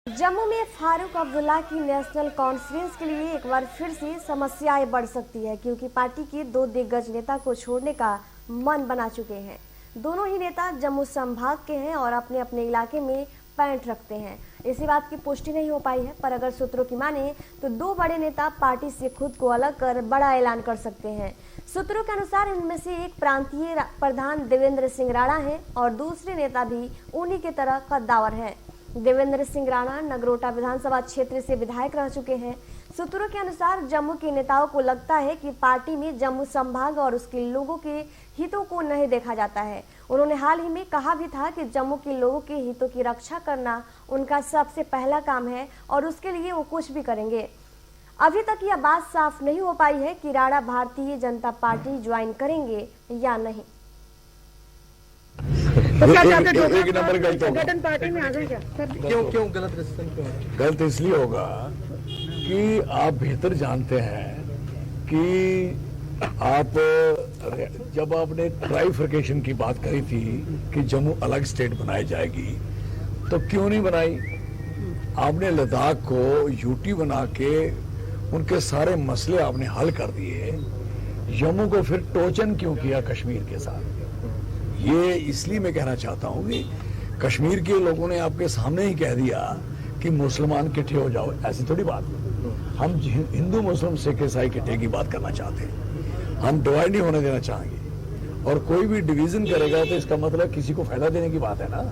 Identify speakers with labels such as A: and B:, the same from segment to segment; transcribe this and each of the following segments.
A: जम्मू में फारूक अब्दुल्ला की national conference के लिए एक बार फिर से समस्याएं बढ़ सकती है, क्योंकि पार्टी के दो दिग्गज नेता को छोड़ने का मन बना चुके हैं। दोनों ही नेता जम्मू संभाग के हैं और अपने अपने इलाके में पैंट रखते हैं। इसी बात की पुष्टि नहीं हो पाई है, पर अगर सूत्रों की माने तो दो बड़े नेता पार्टी से खुद को अलग कर बड़ा ऐलान कर सकते हैं। सूत्रों के अनुसार इनमें से एक प्रांतीय प्रधान देवेंद्र सिंह राणा है और दूसरे नेता भी उन्हीं की तरह कद्दावर है। देवेंद्र सिंह राणा नगरोटा विधानसभा क्षेत्र से विधायक रह चुके हैं। सूत्रों के अनुसार जम्मू के नेताओं को लगता है कि पार्टी में जम्मू संभाग और उसके लोगों के हितों को नहीं देखा जाता है। उन्होंने हाल ही में कहा भी था कि जम्मू के लोगों के हितों की रक्षा करना उनका सबसे पहला काम है और उसके लिए वो कुछ भी करेंगे। अभी तक यह बात साफ नहीं हो पाई है कि राणा भारतीय जनता पार्टी ज्वाइन करेंगे या नहीं।
B: तो क्या एक नंबर गलत होगा,
C: पार्टी में आ गए क्या सर?
D: क्यों गलत डिसीजन क्यों है?
B: गलत इसलिए होगा कि आप बेहतर जानते हैं कि आप जब आपने ट्राइफर्केशन की बात करी थी कि जम्मू अलग स्टेट बनाई जाएगी, तो क्यों नहीं बनाई? आपने लद्दाख को यूटी बना के उनके सारे मसले आपने हल कर दिए। जम्मू को फिर टोचन क्यों किया कश्मीर के साथ? ये इसलिए मैं कहना चाहता हूं कि कश्मीर के लोगों ने आपके सामने ही कह दिया कि मुसलमान इकट्ठे हो जाओ। ऐसी थोड़ी बात, हम हिंदू मुस्लिम सिख ईसाई इकट्ठे की बात करना चाहते हैं। हम डिवाइड नहीं होने देना चाहेंगे, और कोई भी डिवीजन करेगा तो इसका मतलब किसी को फायदा देने की बात है ना,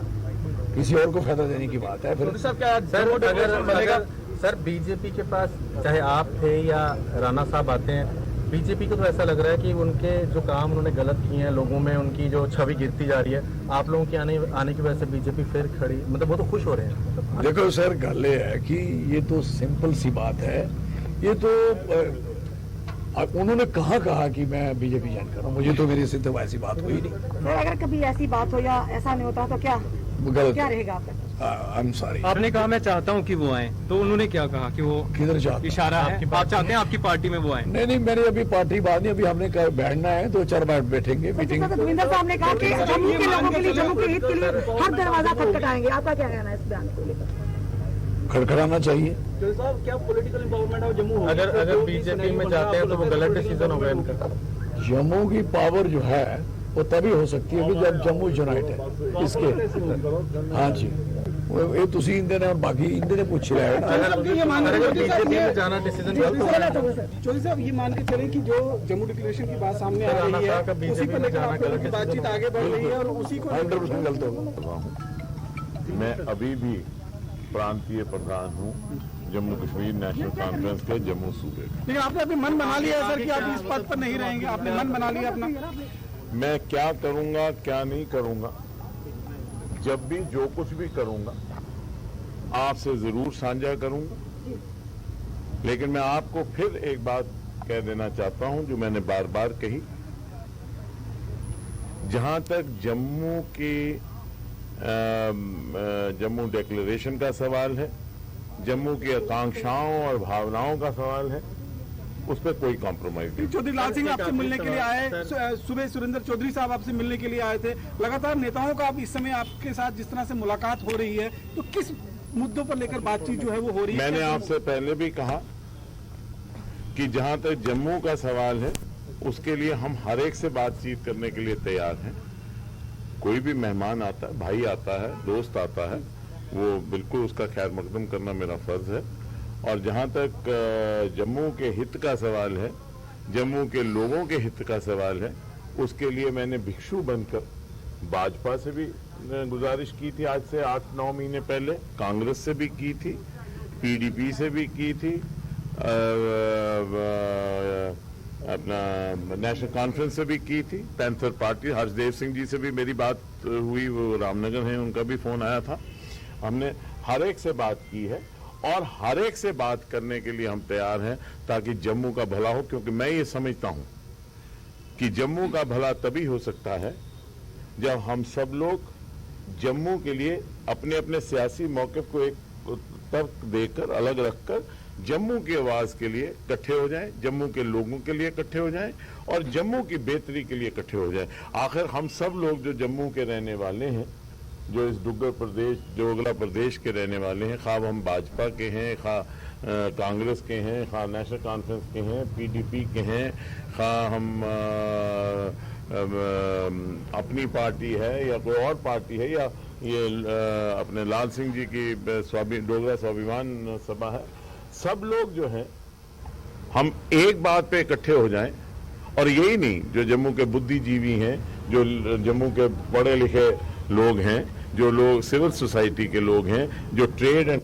B: किसी और को फायदा देने की बात है। फिर
D: सर बीजेपी के पास चाहे आप थे या राणा साहब आते हैं, बीजेपी को तो ऐसा लग रहा है कि उनके जो काम उन्होंने गलत किए हैं, लोगों में उनकी जो छवि गिरती जा रही है। आप लोगों के आने की वजह से बीजेपी फिर खड़ी, मतलब वो तो खुश हो रहे हैं।
B: देखो सर, गल ये है कि ये तो सिंपल सी बात है। ये तो उन्होंने कहा कि मैं बीजेपी ज्वाइन कर रहा हूँ, मुझे तो मेरे से तो ऐसी बात हुई नहीं।
C: अगर कभी ऐसी बात हो या ऐसा नहीं होता तो क्या रहेगा आपका?
B: I am sorry.
E: आपने कहा मैं चाहता हूँ कि वो आए, तो उन्होंने क्या कहा कि वो
B: किधर चाहते?
E: इशारा है आप चाहते हैं आपकी पार्टी में वो आए?
B: नहीं, मैंने अभी पार्टी बात नहीं, अभी हमने बैठना है, 2-4 बार बैठेंगे मीटिंग।
C: देवेंद्र साहब ने कहा कि जम्मू के लोगों के लिए, जम्मू के हित के लिए हर दरवाजा खटखटाएंगे। आपका क्या कहना है इस बयान को लेकर?
B: खड़खड़ाना चाहिए।
D: साहब क्या पॉलिटिकल इंवॉल्वमेंट है जम्मू? अगर बीजेपी में जाते हैं तो वो गलत डिसीजन होगा इनका।
B: जम्मू की पावर जो है वो तभी हो सकती है कि जब जम्मू यूनाइट है इसके। हाँ जी, ये तुसी इंदे ने बाकी इंदे ने पूछ रहा है।
F: चौधरी साहब, ये मान के चलें कि जो जम्मू डिक्लेरेशन की बात सामने आ रही है, उसी को लेकर आप लोगों की बातचीत आगे बढ़ रही है और उसी को
B: 100% गलत होगा।
G: मैं अभी भी प्रांतीय प्रधान हूँ जम्मू कश्मीर नेशनल कॉन्फ्रेंस के जम्मू सूबे।
F: लेकिन आपने अभी मन बना लिया है सर कि आप इस पद पर नहीं रहेंगे, आपने मन बना लिया अपना?
G: मैं क्या करूंगा क्या नहीं करूंगा, जब भी जो कुछ भी करूंगा आपसे जरूर साझा करूंगा। लेकिन मैं आपको फिर एक बात कह देना चाहता हूं जो मैंने बार बार कही। जहां तक जम्मू की जम्मू डिक्लेरेशन का सवाल है, जम्मू की आकांक्षाओं और भावनाओं का सवाल है, उस पर कोई कॉम्प्रोमाइज नहीं।
F: चौधरी लाल सिंह आपसे मिलने के लिए आए, सुबह सुरेंद्र चौधरी साहब आपसे मिलने के लिए आए थे। लगातार नेताओं का अब इस समय आपके साथ जिस तरह से मुलाकात हो रही है, तो किस मुद्दों पर लेकर बातचीत जो है वो हो रही है?
G: मैंने आपसे पहले भी कहा कि जहां तक जम्मू का सवाल है उसके लिए हम हर एक से बातचीत करने के लिए तैयार हैं। कोई भी मेहमान आता है, भाई आता है, दोस्त आता है, वो बिल्कुल उसका खैर मकदम करना मेरा फर्ज है। और जहां तक जम्मू के हित का सवाल है, जम्मू के लोगों के हित का सवाल है, उसके लिए मैंने भिक्षु बनकर भाजपा से भी गुजारिश की थी, आज से 8-9 महीने पहले कांग्रेस से भी की थी, पीडीपी से भी की थी, अपना नेशनल कॉन्फ्रेंस से भी की थी, पैंथर पार्टी हर्षदेव सिंह जी से भी मेरी बात हुई, वो रामनगर हैं, उनका भी फोन आया था। हमने हर एक से बात की है और हर एक से बात करने के लिए हम तैयार हैं ताकि जम्मू का भला हो। क्योंकि मैं ये समझता हूं कि जम्मू का भला तभी हो सकता है जब हम सब लोग जम्मू के लिए अपने अपने सियासी मौक़िफ़ को एक तर्क देकर, अलग रखकर जम्मू की आवाज के लिए इकट्ठे हो जाएं, जम्मू के लोगों के लिए इकट्ठे हो जाएं और जम्मू की बेहतरी के लिए इकट्ठे हो जाएं। आखिर हम सब लोग जो जम्मू के रहने वाले हैं जो इस डोगरा प्रदेश के रहने वाले हैं, खा हम भाजपा के हैं, खा कांग्रेस के हैं, खा नेशनल कॉन्फ्रेंस के हैं, पीडीपी के हैं, खा हम अपनी पार्टी है या कोई और पार्टी है, या ये अपने लाल सिंह जी की डोगरा स्वाभिमान सभा है, सब लोग जो हैं हम एक बात पे इकट्ठे हो जाएं। और यही नहीं, जो जम्मू के बुद्धिजीवी हैं, जो जम्मू के पढ़े लिखे लोग हैं, जो लोग सिविल सोसाइटी के लोग हैं, जो ट्रेड एंड